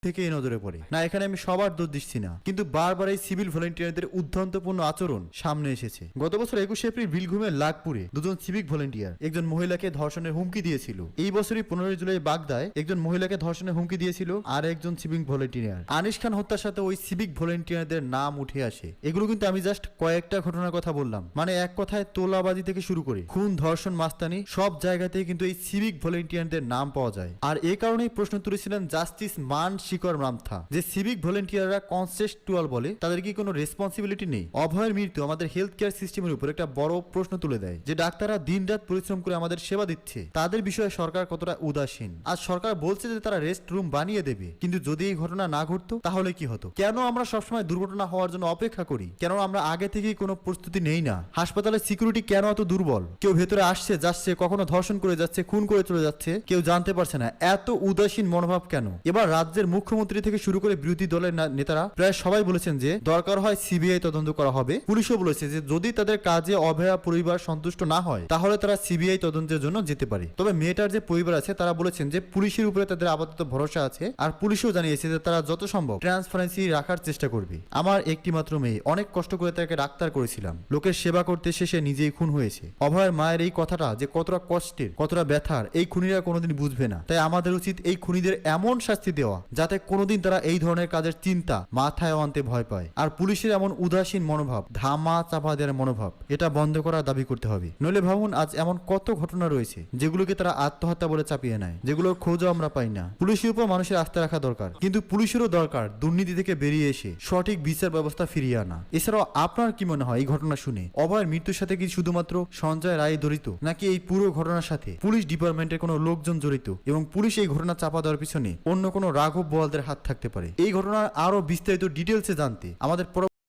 থেকেই নজরে পড়ে। না, এখানে আমি সবার দোষ দিচ্ছি না, কিন্তু বারবার এই সিভিল ভলেন্টিয়ারদের উদ্ধন্তপূর্ণ আচরণ সামনে এসেছে। গত বছর 21 এপ্রিল বীরভূমের লাগপুরে দুজন সিভিক ভলেন্টিয়ার একজন মহিলাকে ধর্ষণের হুমকি দিয়েছিল। এই বছরই 15 জুলাই বাগদায় একজন মহিলাকে ধর্ষণের হুমকি দিয়েছিল আর একজন সিভিক ভলেন্টিয়ার। আনিস খান হত্যার সাথে ওই সিভিক ভলেন্টিয়ারদের নাম উঠে আসে। এগুলো কিন্তু আমি জাস্ট কয়েকটা ঘটনার কথা বললাম। মানে এক কথায় তোলাবাজি থেকে শুরু করে খুন, ধর্ষণ, মাস্তানি সব জায়গাতেই কিন্তু এই সিভিক ভলেন্টিয়ারদের নাম পাওয়া যায়। আর এই কারণেই প্রশ্ন তুলেছিলেন জাস্টিস মান শিকর মামথা, যে সিভিক ভলেন্টিয়াররা কনসেপ্টুয়াল বলে, তাদের কি কোনো রেসপন্সিবিলিটি নেই? অভয়ের মৃত্যু আমাদের হেলথ কেয়ার সিস্টেমের উপর একটা বড় প্রশ্ন তুলে দেয়, যে ডাক্তাররা দিনরাত পরিশ্রম করে আমাদের সেবা দিচ্ছে, তাদের বিষয়ে সরকার কতটা উদাসীন। আজ সরকার বলছে যে তারা রেস্ট রুম বানিয়ে দেবে, কিন্তু যদি এই ঘটনা না ঘটতো তাহলে কি হতো? কেন আমরা সবসময় দুর্ঘটনা হওয়ার জন্য অপেক্ষা করি? কেন আমরা আগে থেকেই কোনো প্রস্তুতি নেই না? হাসপাতালের সিকিউরিটি কেন এত দুর্বল? কেউ ভেতরে আসছে যাচ্ছে, কখনো ধর্ষণ করে যাচ্ছে, খুন করে চলে যাচ্ছে, কেউ জানতে পারছে না। এত উদাসীন মনোভাব কেন? এবার রাজ্যের মুখ্যমন্ত্রী থেকে শুরু করে বিরোধী দলের নেতারা প্রায় সবাই বলেছেন যে দরকার হয় সিবিআই তদন্ত করা হবে। পুলিশও বলেছে যে যদি তাদের কাজে অভয়া পরিবার সন্তুষ্ট না হয় তাহলে তারা সিবিআই তদন্তের জন্য যেতে পারে। তবে মেয়েটার যে পরিবার আছে তারা বলেছেন যে পুলিশের উপরে তাদের আপাতত ভরসা আছে, আর পুলিশও জানিয়েছে যে তারা যত সম্ভব ট্রান্সপারেন্সি রাখার চেষ্টা করবে। আমার একটি মাত্র মেয়ে, অনেক কষ্ট করে তাকে ডাক্তার করেছিলাম, লোকের সেবা করতে শেষে নিজেই খুন হয়েছে। অভয়ের মায়ের এই কথাটা যে কতটা কষ্টের, কতটা ব্যথার, এই খুনিরা কোনোদিন বুঝবে না। তাই আমাদের উচিত এই খুনিদের এমন শাস্তি দেওয়া যাতে কোনোদিন তারা এই ধরনের কাজের চিন্তা মাথায় আনতে ভয় পায়। আর পুলিশের এমন উদাসীন মনোভাব, ধামা চাপা দেওয়ার মনোভাব, এটা বন্ধ করার দাবি করতে হবে। নইলে ভাবুন আজ এমন কত ঘটনা রয়েছে যেগুলোকে তারা আত্মহত্যা বলে চাপিয়ে নেয়, যেগুলোর খোঁজও আমরা পাই না। পুলিশের উপর মানুষের আস্থা রাখা দরকার, কিন্তু পুলিশেরও দরকার দুর্নীতি থেকে বেরিয়ে এসে সঠিক বিচার ব্যবস্থা ফিরিয়ে আনা। এছাড়াও আপনার কি মনে হয় এই ঘটনা শুনে অভয়ের মৃত্যুর সাথে কি শুধুমাত্র সঞ্জয় রায় জড়িত, নাকি এই পুরো ঘটনার সাথে পুলিশ ডিপার্টমেন্টের কোনো লোকজন জড়িত এবং পুলিশ এই ঘটনা চাপা দেওয়ার পিছনে অন্য কোনো রাঘব বোয়ালদের হাত থাকতে পারে? এই ঘটনার আরো বিস্তারিত ডিটেলসে জানতে আমাদের